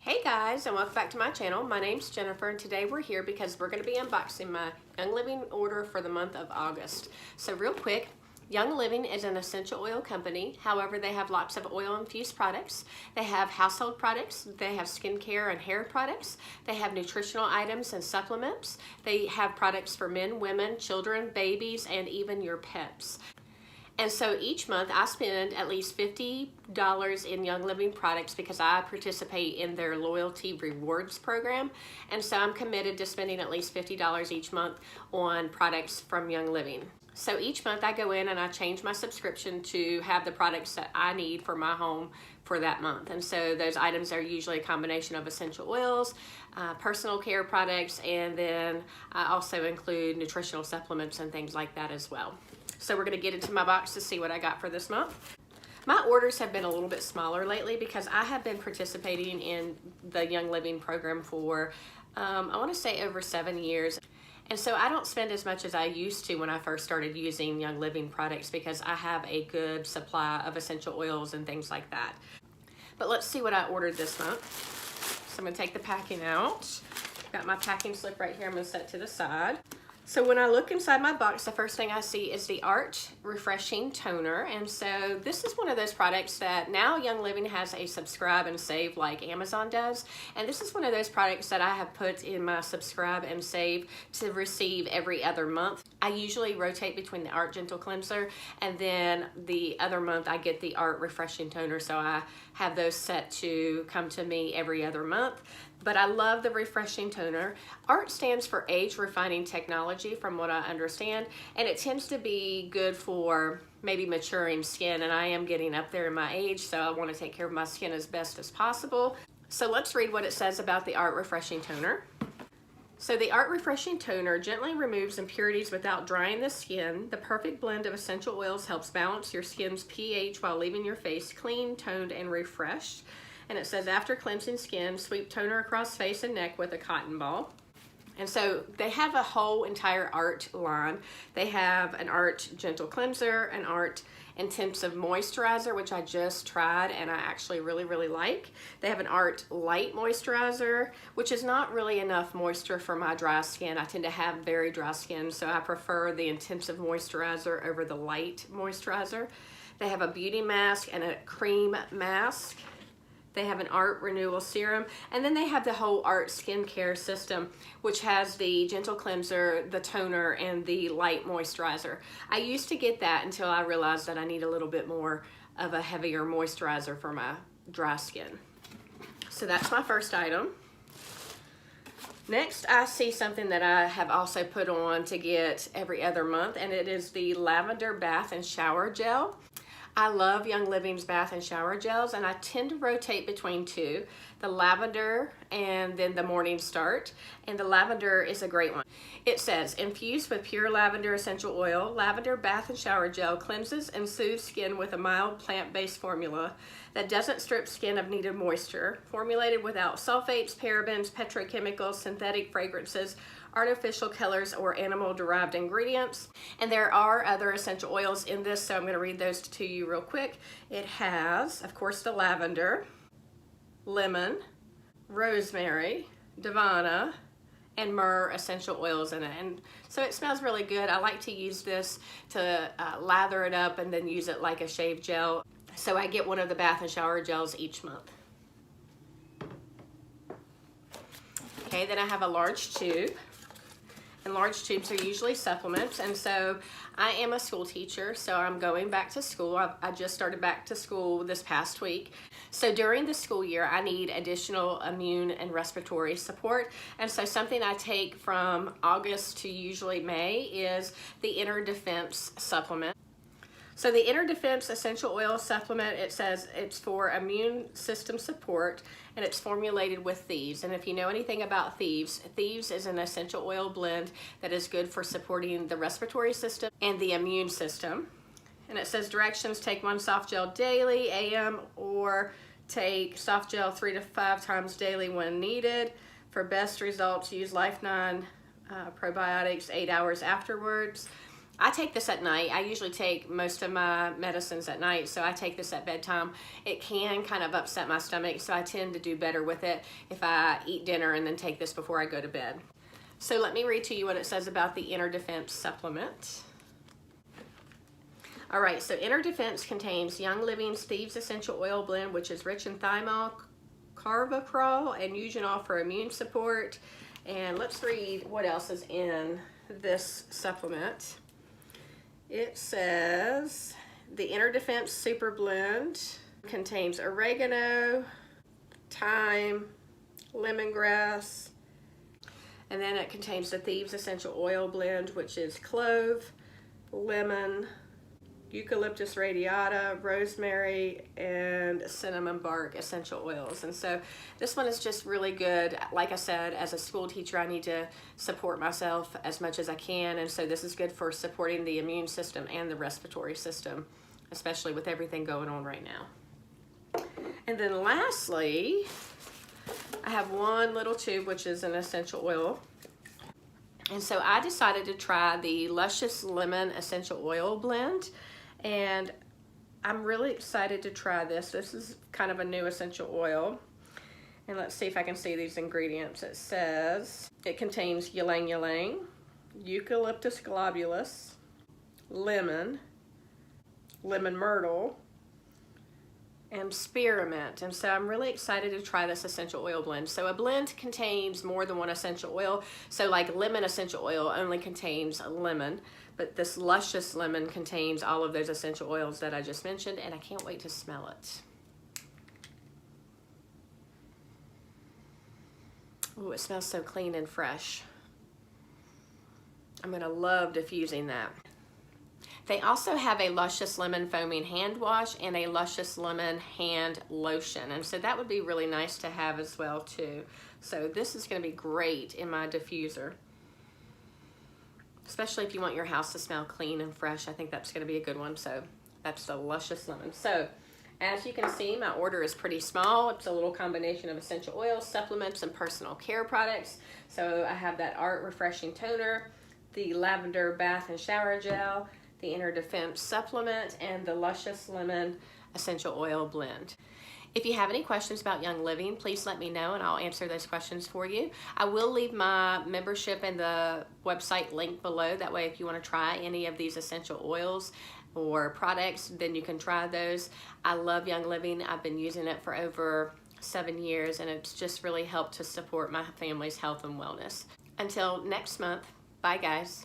Hey guys, and welcome back to my channel. My name's Jennifer, and today we're here because we're going to be unboxing my Young Living order for the month of August. So real quick, Young Living is an essential oil company. However, they have lots of oil infused products. They have household products. They have skincare and hair products. They have nutritional items and supplements. They have products for men, women, children, babies, and even your pets. And so each month I spend at least $50 in Young Living products because I participate in their loyalty rewards program. And so I'm committed to spending at least $50 each month on products from Young Living. So each month I go in and I change my subscription to have the products that I need for my home for that month. And so those items are usually a combination of essential oils, personal care products, and then I also include nutritional supplements and things like that as well. So we're going to get into my box to see what I got for this month. My orders have been a little bit smaller lately because I have been participating in the Young Living program for, I want to say over 7 years. And so I don't spend as much as I used to when I first started using Young Living products because I have a good supply of essential oils and things like that. But let's see what I ordered this month. So I'm going to take the packing out. Got my packing slip right here. I'm going to set to the side. So when I look inside my box, the first thing I see is the Art Refreshing Toner. And so this is one of those products that now Young Living has a subscribe and save like Amazon does. And this is one of those products that I have put in my subscribe and save to receive every other month. I usually rotate between the Art Gentle Cleanser and then the other month I get the Art Refreshing Toner. So I have those set to come to me every other month. But I love the Refreshing Toner. ART stands for Age Refining Technology from what I understand, and it tends to be good for maybe maturing skin, and I am getting up there in my age, so I want to take care of my skin as best as possible. So let's read what it says about the ART Refreshing Toner. So the ART Refreshing Toner gently removes impurities without drying the skin. The perfect blend of essential oils helps balance your skin's pH while leaving your face clean, toned, and refreshed. And it says, after cleansing skin, sweep toner across face and neck with a cotton ball. And so they have a whole entire ART line. They have an ART Gentle Cleanser, an ART Intensive Moisturizer, which I just tried and I actually really like. They have an ART Light Moisturizer, which is not really enough moisture for my dry skin. I tend to have very dry skin, so I prefer the Intensive Moisturizer over the Light Moisturizer. They have a beauty mask and a cream mask. They have an ART Renewal Serum, and then they have the whole ART Skincare System, which has the Gentle Cleanser, the Toner, and the Light Moisturizer. I used to get that until I realized that I need a little bit more of a heavier moisturizer for my dry skin. So that's my first item. Next, I see something that I have also put on to get every other month, and it is the Lavender Bath and Shower Gel. I love Young Living's bath and shower gels, and I tend to rotate between two, the lavender and then the Morning Start, and the lavender is a great one. It says, infused with pure lavender essential oil, lavender bath and shower gel cleanses and soothes skin with a mild plant-based formula that doesn't strip skin of needed moisture, formulated without sulfates, parabens, petrochemicals, synthetic fragrances, artificial colors, or animal-derived ingredients. And there are other essential oils in this, so I'm going to read those to you real quick. It has, of course, the lavender, lemon, rosemary, davana, and myrrh essential oils in it. And so it smells really good. I like to use this to lather it up and then use it like a shave gel. So I get one of the bath and shower gels each month. Okay, then I have a large tube. And large tubes are usually supplements, and so I am a school teacher, so I'm going back to school. I just started back to school this past week. So during the school year, I need additional immune and respiratory support, and so something I take from August to usually May is the Inner Defense supplement. So the Inner Defense Essential Oil Supplement, it says it's for immune system support, and it's formulated with thieves. And if you know anything about thieves is an essential oil blend that is good for supporting the respiratory system and the immune system. And it says directions: take one soft gel daily, AM, or take soft gel 3 to 5 times daily when needed. For best results, use Life9 probiotics 8 hours afterwards. I take this at night. I usually take most of my medicines at night, so I take this at bedtime. It can kind of upset my stomach, so I tend to do better with it if I eat dinner and then take this before I go to bed. So let me read to you what it says about the Inner Defense supplement. All right, so Inner Defense contains Young Living's Thieves Essential Oil Blend, which is rich in thymol, carvacrol, and eugenol for immune support. And let's read what else is in this supplement. It says the Inner Defense Super Blend contains oregano, thyme, lemongrass, and then it contains the Thieves Essential Oil Blend, which is clove, lemon, eucalyptus radiata, rosemary, and cinnamon bark essential oils. And so this one is just really good. Like I said, as a school teacher, I need to support myself as much as I can. And so this is good for supporting the immune system and the respiratory system, especially with everything going on right now. And then lastly, I have one little tube, which is an essential oil. And so I decided to try the Luscious Lemon Essential Oil Blend. And I'm really excited to try this. This is kind of a new essential oil. And let's see if I can see these ingredients. It says it contains ylang ylang, eucalyptus globulus, lemon, lemon myrtle, and spearmint. And so I'm really excited to try this essential oil blend. So a blend contains more than one essential oil. So like lemon essential oil only contains a lemon, but this Luscious Lemon contains all of those essential oils that I just mentioned, and I can't wait to smell it. Oh, it smells so clean and fresh. I'm gonna love diffusing that. They also have a Luscious Lemon Foaming Hand Wash and a Luscious Lemon Hand Lotion. And so that would be really nice to have as well too. So this is gonna be great in my diffuser, especially if you want your house to smell clean and fresh. I think that's gonna be a good one. So that's the Luscious Lemon. So as you can see, my order is pretty small. It's a little combination of essential oils, supplements, and personal care products. So I have that Art Refreshing Toner, the Lavender Bath and Shower Gel, the Inner Defense Supplement, and the Luscious Lemon Essential Oil Blend. If you have any questions about Young Living, please let me know and I'll answer those questions for you. I will leave my membership and the website link below. That way if you want to try any of these essential oils or products, then you can try those. I love Young Living. I've been using it for over 7 years and it's just really helped to support my family's health and wellness. Until next month, bye guys.